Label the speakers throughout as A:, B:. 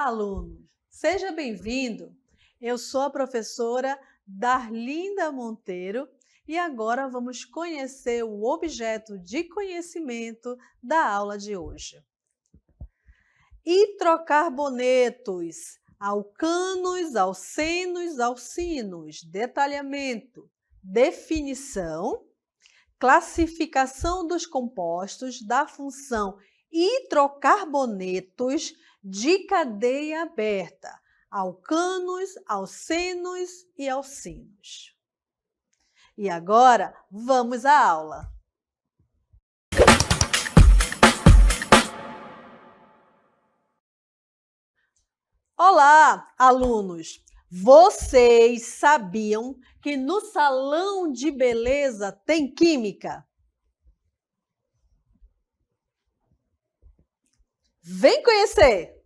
A: Olá, alunos! Seja bem-vindo! Eu sou a professora Darlinda Monteiro e agora vamos conhecer o objeto de conhecimento da aula de hoje. Hidrocarbonetos, alcanos, alcenos, alcinos, detalhamento, definição, classificação dos compostos da função hidrocarbonetos de cadeia aberta, alcanos, alcenos e alcinos. E agora, vamos à aula. Olá, alunos! Vocês sabiam que no salão de beleza tem química? Vem conhecer!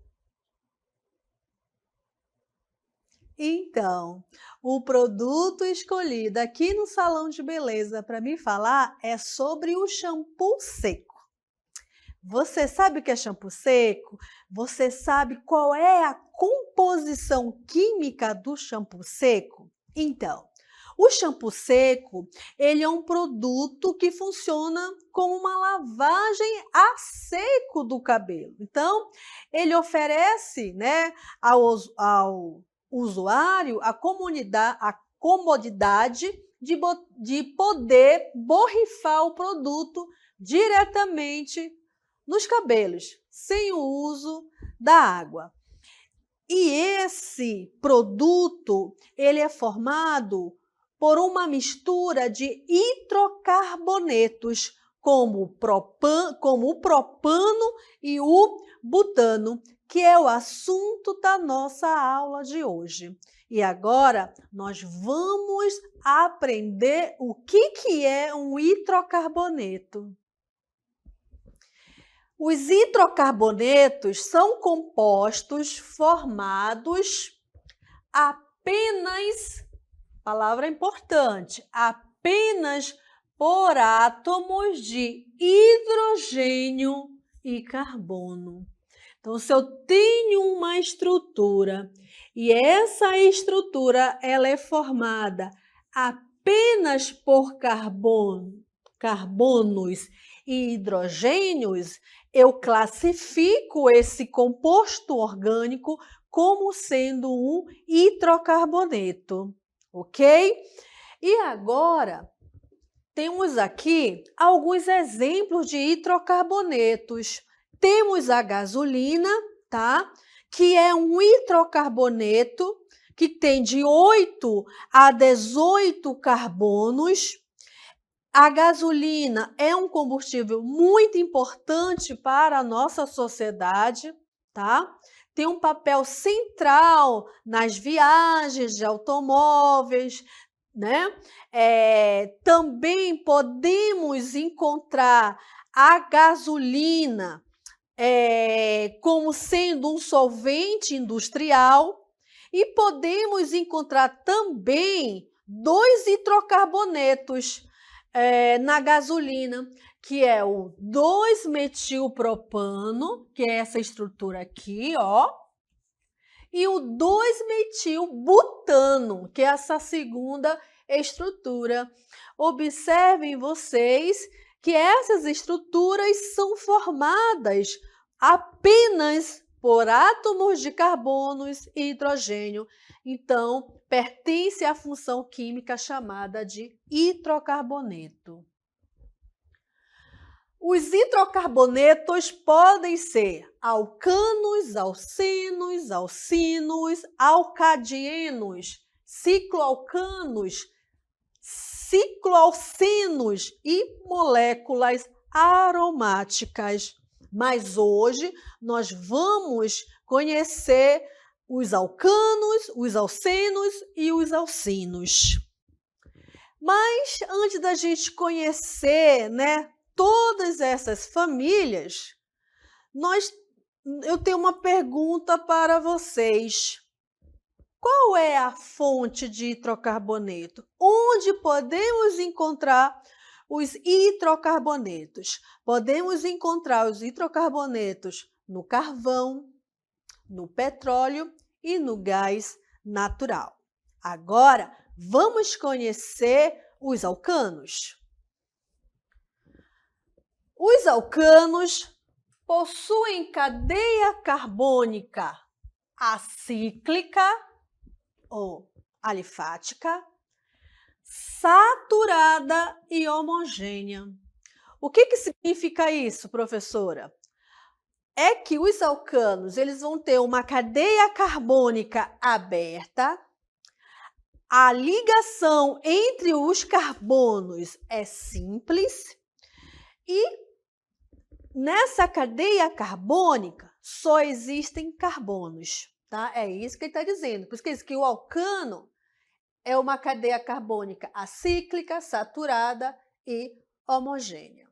A: Então, o produto escolhido aqui no salão de beleza para me falar é sobre o shampoo seco. Você sabe o que é shampoo seco? Você sabe qual é a composição química do shampoo seco? Então, o shampoo seco, ele é um produto que funciona como uma lavagem a seco do cabelo. Então, ele oferece, né, ao usuário a comodidade de poder borrifar o produto diretamente nos cabelos, sem o uso da água. E esse produto, ele é formado por uma mistura de hidrocarbonetos, como o propano e o butano, que é o assunto da nossa aula de hoje. E agora, nós vamos aprender o que é um hidrocarboneto. Os hidrocarbonetos são compostos formados apenas, palavra importante, apenas por átomos de hidrogênio e carbono. Então, se eu tenho uma estrutura e essa estrutura ela é formada apenas por carbonos e hidrogênios, eu classifico esse composto orgânico como sendo um hidrocarboneto, ok? E agora, temos aqui alguns exemplos de hidrocarbonetos. Temos a gasolina, tá? Que é um hidrocarboneto que tem de 8 a 18 carbonos. A gasolina é um combustível muito importante para a nossa sociedade, tá? Tem um papel central nas viagens de automóveis, né? Também podemos encontrar a gasolina como sendo um solvente industrial e podemos encontrar também 2 hidrocarbonetos na gasolina, que é o 2-metilpropano, que é essa estrutura aqui, ó, e o 2-metilbutano, que é essa segunda estrutura. Observem vocês que essas estruturas são formadas apenas por átomos de carbonos e hidrogênio. Então, pertence à função química chamada de hidrocarboneto. Os hidrocarbonetos podem ser alcanos, alcenos, alcinos, alcadienos, cicloalcanos, cicloalcenos e moléculas aromáticas. Mas hoje nós vamos conhecer os alcanos, os alcenos e os alcinos. Mas antes da gente conhecer, né, todas essas famílias, eu tenho uma pergunta para vocês. Qual é a fonte de hidrocarboneto? Onde podemos encontrar os hidrocarbonetos? Podemos encontrar os hidrocarbonetos no carvão, no petróleo e no gás natural. Agora, vamos conhecer os alcanos. Os alcanos possuem cadeia carbônica acíclica ou alifática, saturada e homogênea. O que significa isso, professora? É que os alcanos eles vão ter uma cadeia carbônica aberta, a ligação entre os carbonos é simples e nessa cadeia carbônica só existem carbonos, tá? É isso que ele está dizendo. Por isso que diz que o alcano é uma cadeia carbônica acíclica, saturada e homogênea.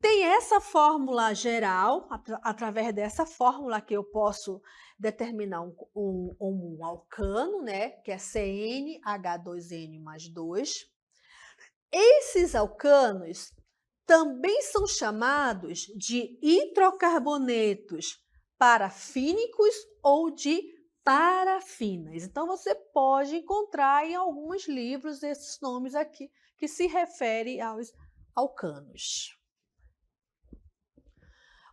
A: Tem essa fórmula geral, através dessa fórmula que eu posso determinar um alcano, né? Que é CnH2n mais 2. Esses alcanos também são chamados de hidrocarbonetos parafínicos ou de parafinas. Então, você pode encontrar em alguns livros esses nomes aqui que se referem aos alcanos.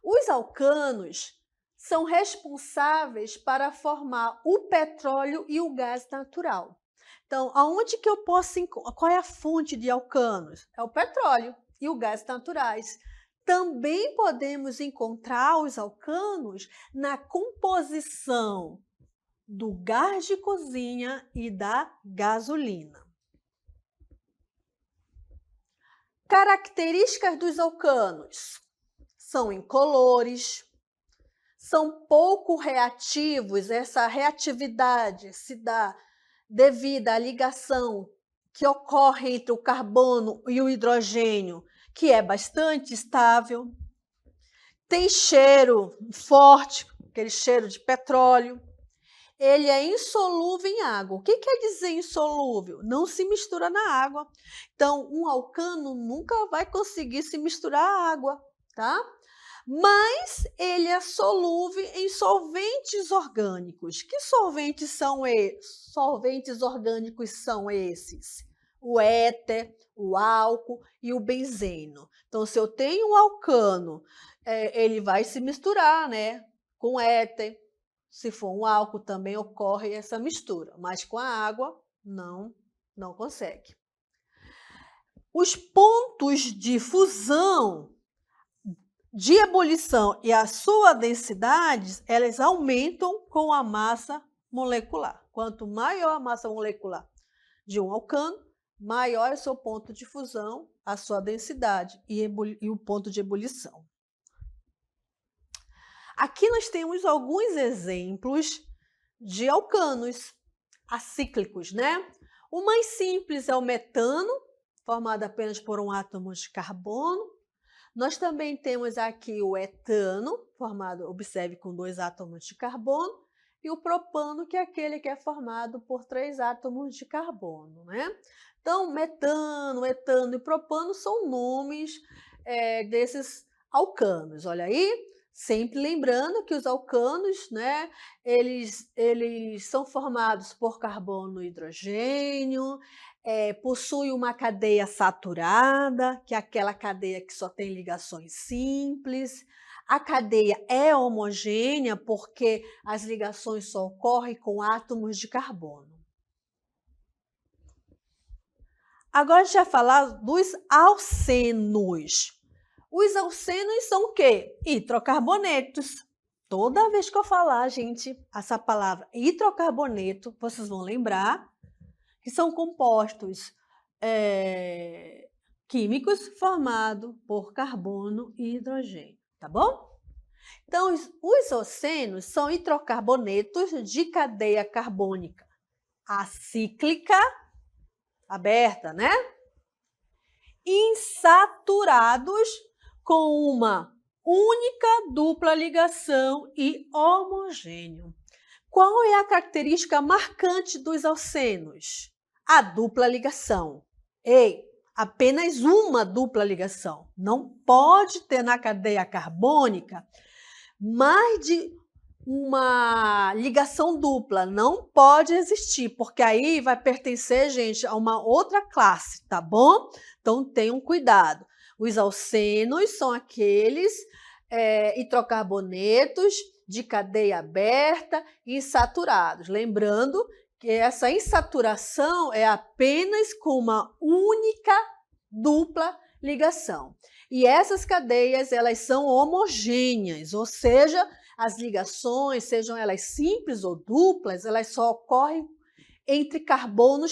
A: Os alcanos são responsáveis para formar o petróleo e o gás natural. Então, aonde que eu posso encontrar? Qual é a fonte de alcanos? É o petróleo e o gás naturais. Também podemos encontrar os alcanos na composição do gás de cozinha e da gasolina. Características dos alcanos: são incolores, são pouco reativos, essa reatividade se dá devido à ligação que ocorre entre o carbono e o hidrogênio, que é bastante estável. Tem cheiro forte, aquele cheiro de petróleo. Ele é insolúvel em água. O que quer dizer insolúvel? Não se mistura na água. Então, um alcano nunca vai conseguir se misturar à água, tá? Mas ele é solúvel em solventes orgânicos. Que solventes são esses? Solventes orgânicos são esses? O éter, o álcool e o benzeno. Então, se eu tenho um alcano, ele vai se misturar, né, com éter. Se for um álcool, também ocorre essa mistura, mas com a água, não consegue. Os pontos de fusão, de ebulição e a sua densidade, elas aumentam com a massa molecular. Quanto maior a massa molecular de um alcano, maior é o seu ponto de fusão, a sua densidade e o ponto de ebulição. Aqui nós temos alguns exemplos de alcanos acíclicos, né? O mais simples é o metano, formado apenas por um átomo de carbono. Nós também temos aqui o etano, formado, observe, com 2 átomos de carbono, e o propano, que é aquele que é formado por 3 átomos de carbono, né? Então, metano, etano e propano são nomes desses alcanos. Olha aí, sempre lembrando que os alcanos, né, eles são formados por carbono e hidrogênio, possui uma cadeia saturada, que é aquela cadeia que só tem ligações simples. A cadeia é homogênea porque as ligações só ocorrem com átomos de carbono. Agora a gente vai falar dos alcenos. Os alcenos são o quê? Hidrocarbonetos. Toda vez que eu falar, gente, essa palavra hidrocarboneto, vocês vão lembrar que são compostos químicos formados por carbono e hidrogênio, tá bom? Então, os alcenos são hidrocarbonetos de cadeia carbônica acíclica, aberta, né? Insaturados com uma única dupla ligação e homogêneo. Qual é a característica marcante dos alcenos? A dupla ligação. Apenas uma dupla ligação. Não pode ter na cadeia carbônica mais de uma ligação dupla, não pode existir, porque aí vai pertencer, gente, a uma outra classe, tá bom? Então tenham cuidado. Os alcenos são aqueles hidrocarbonetos de cadeia aberta e insaturados. Lembrando que essa insaturação é apenas com uma única dupla ligação. E essas cadeias, elas são homogêneas, ou seja, as ligações, sejam elas simples ou duplas, elas só ocorrem entre carbono.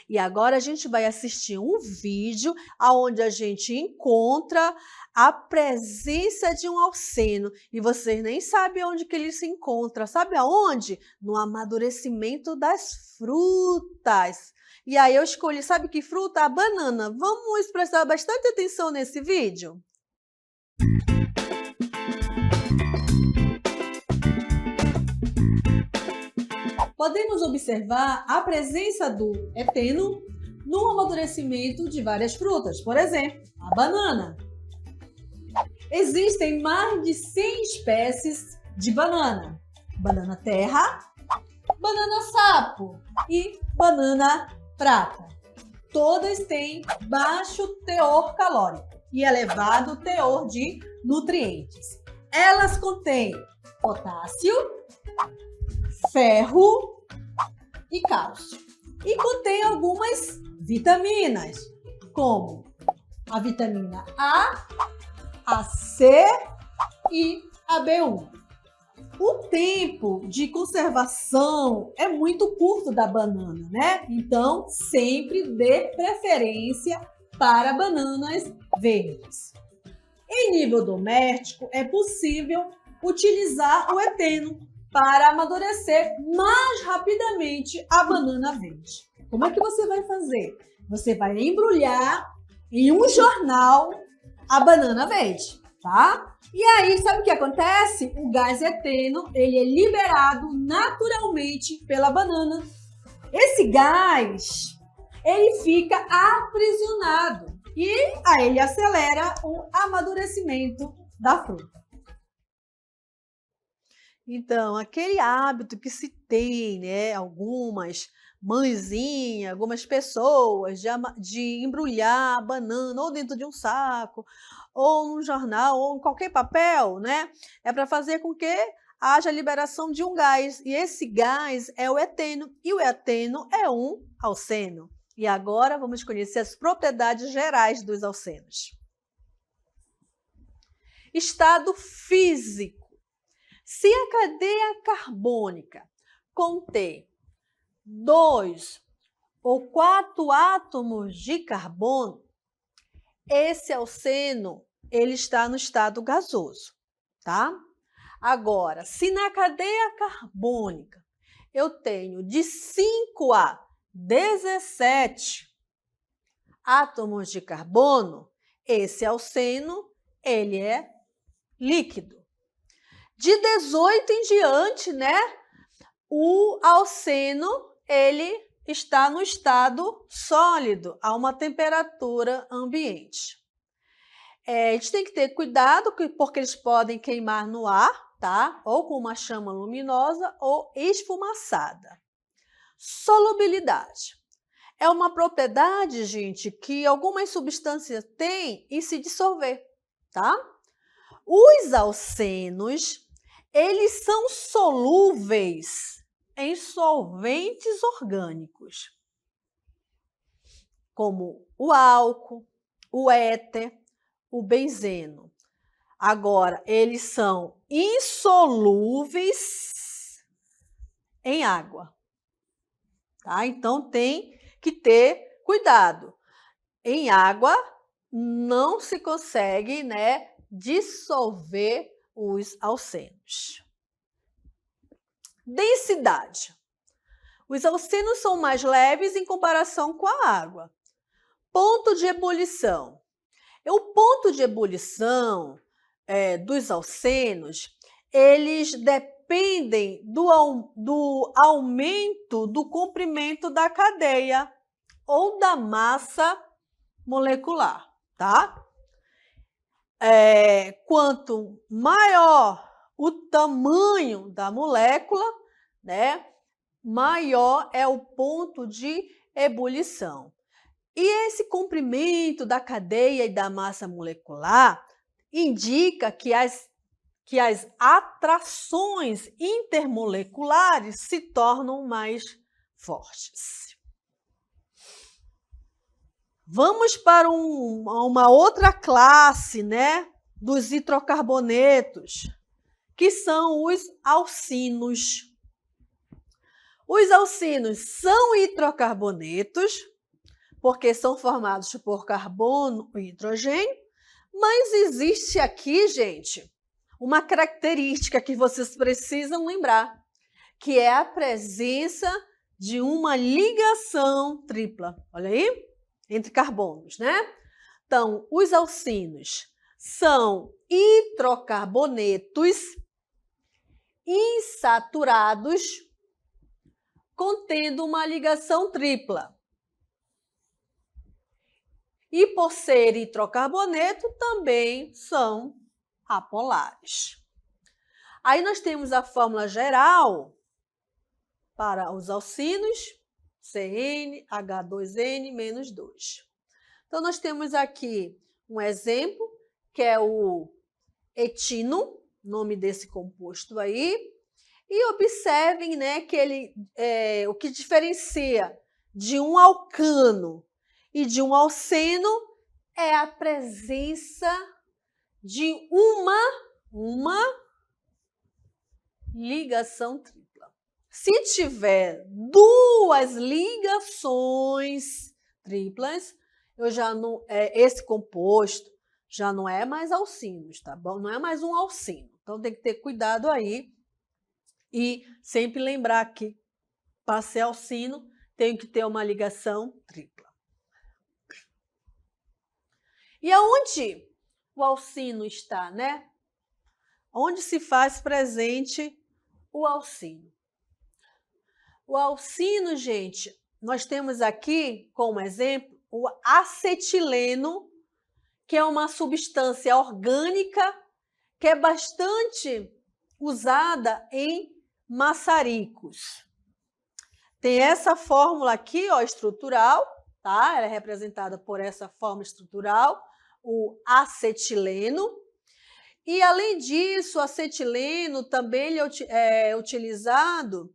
A: E agora a gente vai assistir um vídeo onde a gente encontra a presença de um alceno. E vocês nem sabem onde que ele se encontra. Sabe aonde? No amadurecimento das frutas. E aí eu escolhi, sabe que fruta? A banana. Vamos prestar bastante atenção nesse vídeo? Podemos observar a presença do eteno no amadurecimento de várias frutas, por exemplo, a banana. Existem mais de 100 espécies de banana. Banana terra, banana sapo e banana prata. Todas têm baixo teor calórico e elevado teor de nutrientes. Elas contêm potássio, ferro e cálcio. E contém algumas vitaminas, como a vitamina A C e a B1. O tempo de conservação é muito curto da banana, né? Então, sempre dê preferência para bananas verdes. Em nível doméstico, é possível utilizar o eteno para amadurecer mais rapidamente a banana verde. Como é que você vai fazer? Você vai embrulhar em um jornal a banana verde, tá? E aí, sabe o que acontece? O gás eteno, ele é liberado naturalmente pela banana. Esse gás, ele fica aprisionado e aí ele acelera o amadurecimento da fruta. Então, aquele hábito que se tem, né, algumas mãezinhas, algumas pessoas, de embrulhar a banana ou dentro de um saco, ou num jornal, ou em qualquer papel, né, é para fazer com que haja liberação de um gás. E esse gás é o eteno, e o eteno é um alceno. E agora vamos conhecer as propriedades gerais dos alcenos. Estado físico. Se a cadeia carbônica contém 2 ou 4 átomos de carbono, esse alceno ele está no estado gasoso, tá? Agora, se na cadeia carbônica eu tenho de 5 a 17 átomos de carbono, esse alceno ele é líquido. De 18 em diante, né, o alceno, ele está no estado sólido, a uma temperatura ambiente. A gente tem que ter cuidado, porque eles podem queimar no ar, tá? Ou com uma chama luminosa ou esfumaçada. Solubilidade. É uma propriedade, gente, que algumas substâncias têm em se dissolver, tá? Os alcenos, eles são solúveis em solventes orgânicos, como o álcool, o éter, o benzeno. Agora, eles são insolúveis em água, tá? Então, tem que ter cuidado. Em água, não se consegue, né, dissolver os alcenos. Densidade. Os alcenos são mais leves em comparação com a água. Ponto de ebulição. O ponto de ebulição dos alcenos, eles dependem do aumento do comprimento da cadeia ou da massa molecular, tá? Quanto maior o tamanho da molécula, né, maior é o ponto de ebulição. E esse comprimento da cadeia e da massa molecular indica que as atrações intermoleculares se tornam mais fortes. Vamos para uma outra classe, né, dos hidrocarbonetos, que são os alcinos. Os alcinos são hidrocarbonetos, porque são formados por carbono e hidrogênio, mas existe aqui, gente, uma característica que vocês precisam lembrar, que é a presença de uma ligação tripla. Olha aí, entre carbonos, né? Então, os alcinos são hidrocarbonetos insaturados contendo uma ligação tripla. E por ser hidrocarboneto, também são apolares. Aí nós temos a fórmula geral para os alcinos, CnH2n-2. Então, nós temos aqui um exemplo, que é o etino, nome desse composto aí, e observem, né, que o que diferencia de um alcano e de um alceno é a presença de uma ligação tripla. Se tiver duas ligações triplas, esse composto já não é mais alcinos, tá bom? Não é mais um alcino. Então tem que ter cuidado aí e sempre lembrar que para ser alcino tem que ter uma ligação tripla. E aonde o alcino está, né? Onde se faz presente o alcino? O alcino, gente, nós temos aqui como exemplo o acetileno, que é uma substância orgânica que é bastante usada em maçaricos. Tem essa fórmula aqui, ó, estrutural, tá? Ela é representada por essa forma estrutural, o acetileno. E, além disso, o acetileno também é utilizado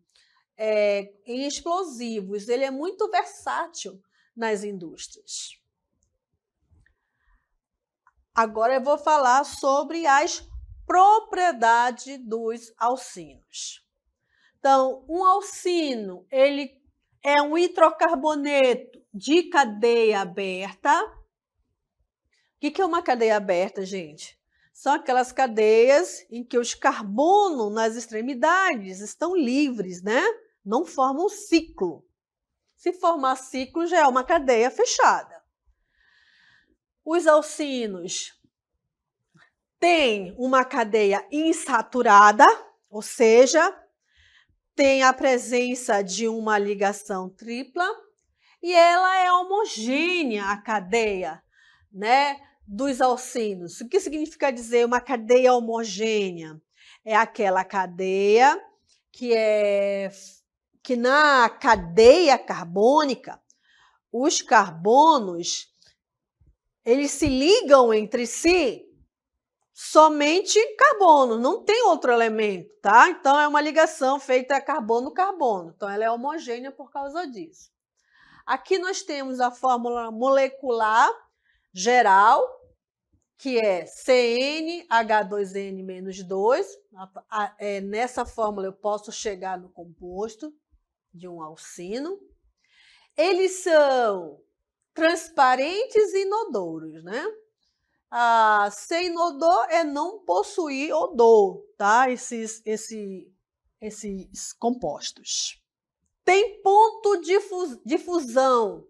A: em explosivos. Ele é muito versátil nas indústrias. Agora eu vou falar sobre as propriedades dos alcinos. Então, um alcino, ele é um hidrocarboneto de cadeia aberta. O que é uma cadeia aberta, gente? São aquelas cadeias em que os carbonos nas extremidades estão livres, né? Não formam ciclo. Se formar ciclo, já é uma cadeia fechada. Os alcinos têm uma cadeia insaturada, ou seja, tem a presença de uma ligação tripla e ela é homogênea, a cadeia, né, dos alcinos. O que significa dizer uma cadeia homogênea? É aquela cadeia que na cadeia carbônica, os carbonos, eles se ligam entre si somente carbono, não tem outro elemento, tá? Então, é uma ligação feita carbono-carbono. Então, ela é homogênea por causa disso. Aqui nós temos a fórmula molecular geral, que é CnH2n-2. Nessa fórmula eu posso chegar no composto de um alcino. Eles são transparentes e inodoros, né? Ser inodor é não possuir odor, tá? Esses compostos. Tem ponto de fusão.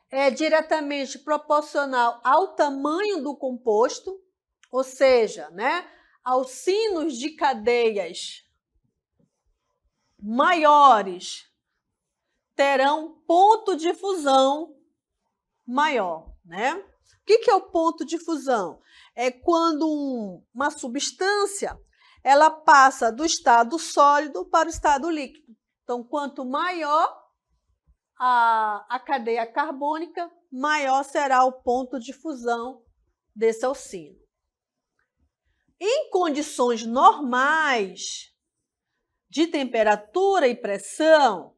A: É diretamente proporcional ao tamanho do composto, ou seja, né, alcinos de cadeias maiores terão ponto de fusão maior, né? O que é o ponto de fusão? É quando uma substância ela passa do estado sólido para o estado líquido. Então, quanto maior a cadeia carbônica, maior será o ponto de fusão desse alcino. Em condições normais de temperatura e pressão,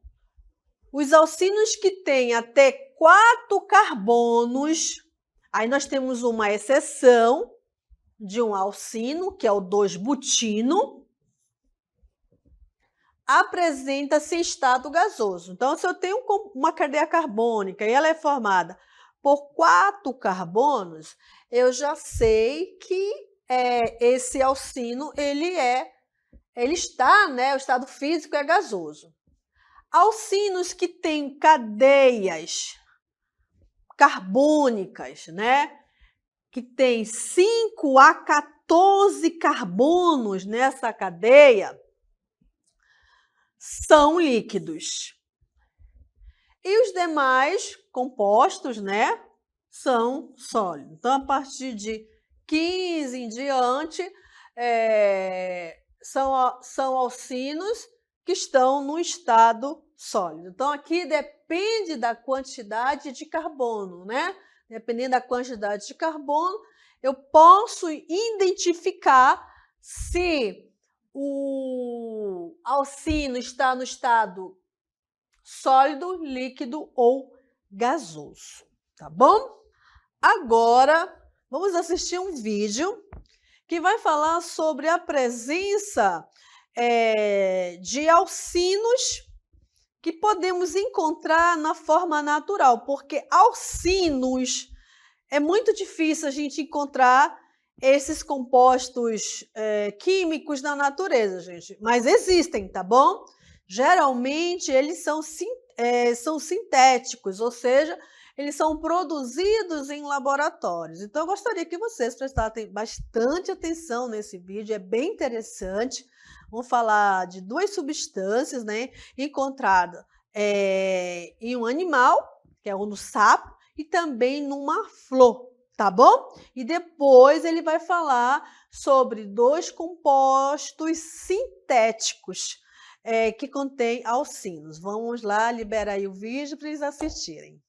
A: os alcinos que têm até 4 carbonos, aí nós temos uma exceção de um alcino, que é o 2-butino, apresenta-se em estado gasoso. Então, se eu tenho uma cadeia carbônica e ela é formada por 4 carbonos, eu já sei que esse alcino ele está, né, o estado físico é gasoso. Alcinos que têm cadeias carbônicas, né, que tem 5 a 14 carbonos nessa cadeia, são líquidos. E os demais compostos, né, são sólidos. Então, a partir de 15 em diante, são alcinos que estão no estado sólido. Então, aqui depende da quantidade de carbono, né? Dependendo da quantidade de carbono, eu posso identificar se o alcino está no estado sólido, líquido ou gasoso, tá bom? Agora, vamos assistir um vídeo que vai falar sobre a presença de alcinos que podemos encontrar na forma natural, porque alcinos é muito difícil a gente encontrar esses compostos químicos na natureza, gente, mas existem, tá bom? Geralmente eles são sintéticos, ou seja, eles são produzidos em laboratórios. Então, eu gostaria que vocês prestassem bastante atenção nesse vídeo, é bem interessante. Vamos falar de 2 substâncias, né, encontradas em um animal, que é o no sapo, e também numa flor, tá bom? E depois ele vai falar sobre 2 compostos sintéticos que contêm alcinos. Vamos lá, libera aí o vídeo para eles assistirem.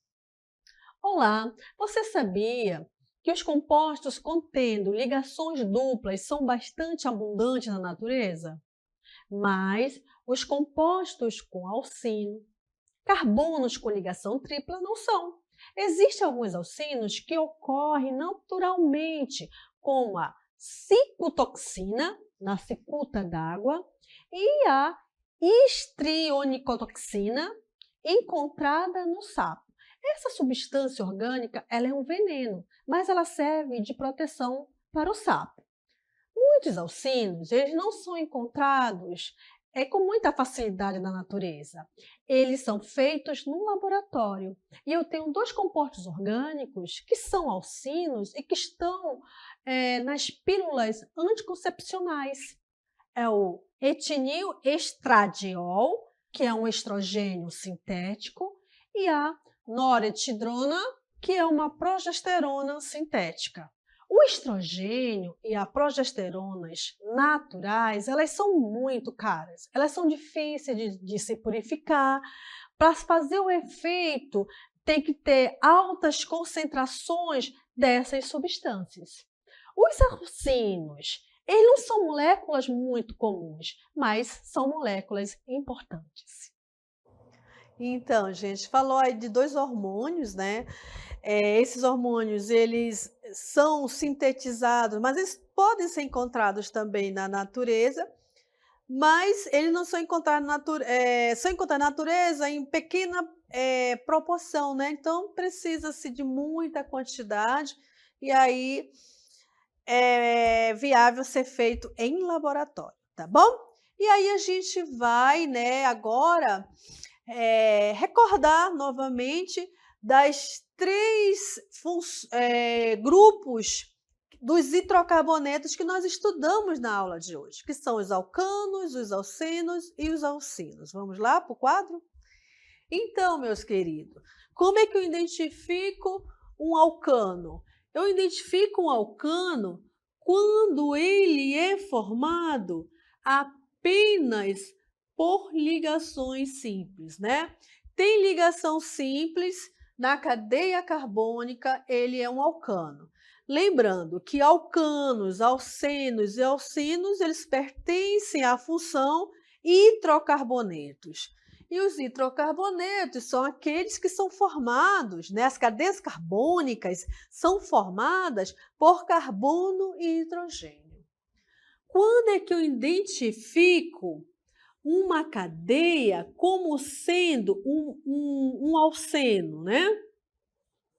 B: Olá, você sabia que os compostos contendo ligações duplas são bastante abundantes na natureza? Mas os compostos com alcino, carbonos com ligação tripla não são. Existem alguns alcinos que ocorrem naturalmente, como a cicutoxina, na cicuta d'água, e a histrionicotoxina, encontrada no sapo. Essa substância orgânica ela é um veneno, mas ela serve de proteção para o sapo. Muitos alcinos eles não são encontrados com muita facilidade na natureza. Eles são feitos no laboratório. E eu tenho 2 compostos orgânicos que são alcinos e que estão nas pílulas anticoncepcionais. É o etinil-estradiol, que é um estrogênio sintético, e a noretidrona, que é uma progesterona sintética. O estrogênio e a progesteronas naturais, elas são muito caras. Elas são difíceis de se purificar. Para fazer o efeito, tem que ter altas concentrações dessas substâncias. Os alcinos, eles não são moléculas muito comuns, mas são moléculas importantes.
A: Então, gente, falou aí de 2 hormônios, né? Esses hormônios, eles são sintetizados, mas eles podem ser encontrados também na natureza, mas eles não são encontrados são encontrados na natureza em pequena proporção, né? Então, precisa-se de muita quantidade e aí é viável ser feito em laboratório, tá bom? E aí a gente vai, né, agora recordar novamente das 3 grupos dos hidrocarbonetos que nós estudamos na aula de hoje, que são os alcanos, os alcenos e os alcinos. Vamos lá para o quadro? Então, meus queridos, como é que eu identifico um alcano? Eu identifico um alcano quando ele é formado apenas por ligações simples, né? Tem ligação simples, na cadeia carbônica ele é um alcano. Lembrando que alcanos, alcenos e alcinos, eles pertencem à função hidrocarbonetos. E os hidrocarbonetos são aqueles que são formados, né? As cadeias carbônicas são formadas por carbono e hidrogênio. Quando é que eu identifico uma cadeia como sendo um alceno, né?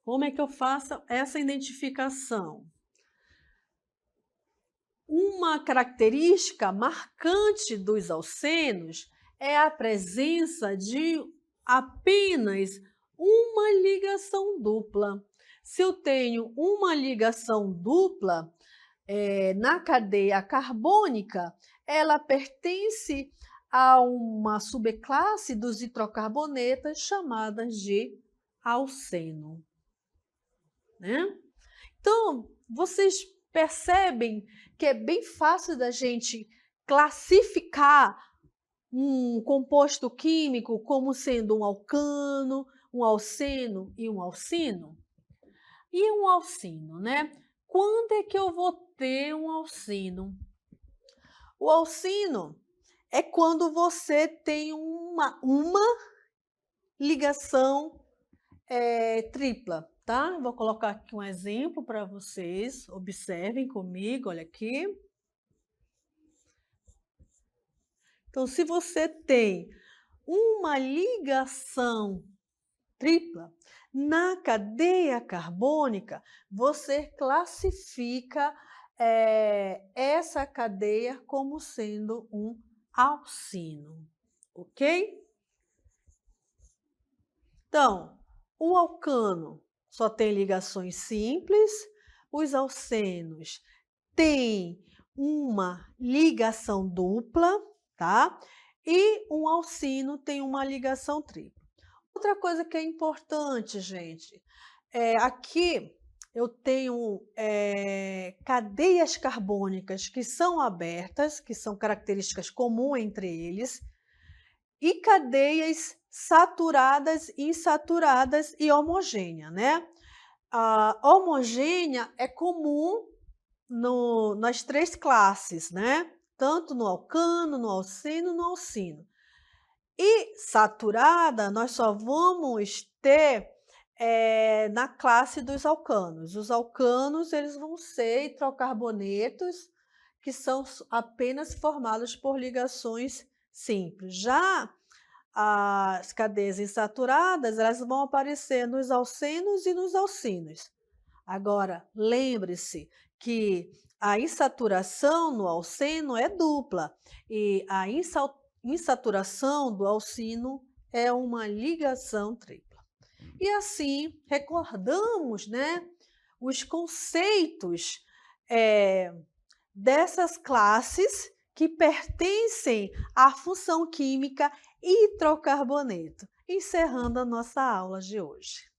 A: Como é que eu faço essa identificação? Uma característica marcante dos alcenos é a presença de apenas uma ligação dupla. Se eu tenho uma ligação dupla na cadeia carbônica, ela pertence a uma subclasse dos hidrocarbonetas chamadas de alceno, né? Então, vocês percebem que é bem fácil da gente classificar um composto químico como sendo um alcano, um alceno e um alcino? E um alcino, né? Quando é que eu vou ter um alcino? O alcino é quando você tem uma ligação tripla, tá? Vou colocar aqui um exemplo para vocês, observem comigo, olha aqui. Então, se você tem uma ligação tripla na cadeia carbônica, você classifica essa cadeia como sendo um alcino, ok? Então, o alcano só tem ligações simples, os alcenos têm uma ligação dupla, tá? E um alcino tem uma ligação tripla. Outra coisa que é importante, gente, aqui eu tenho cadeias carbônicas que são abertas, que são características comuns entre eles, e cadeias saturadas, insaturadas e homogênea, né? A homogênea é comum nas três classes, né? Tanto no alcano, no alceno, no alcino. E saturada, nós só vamos ter na classe dos alcanos. Os alcanos, eles vão ser hidrocarbonetos que são apenas formados por ligações simples. Já as cadeias insaturadas, elas vão aparecer nos alcenos e nos alcinos. Agora, lembre-se que a insaturação no alceno é dupla e a insaturação do alcino é uma ligação tripla. E assim, recordamos, né, os conceitos dessas classes que pertencem à função química hidrocarboneto, encerrando a nossa aula de hoje.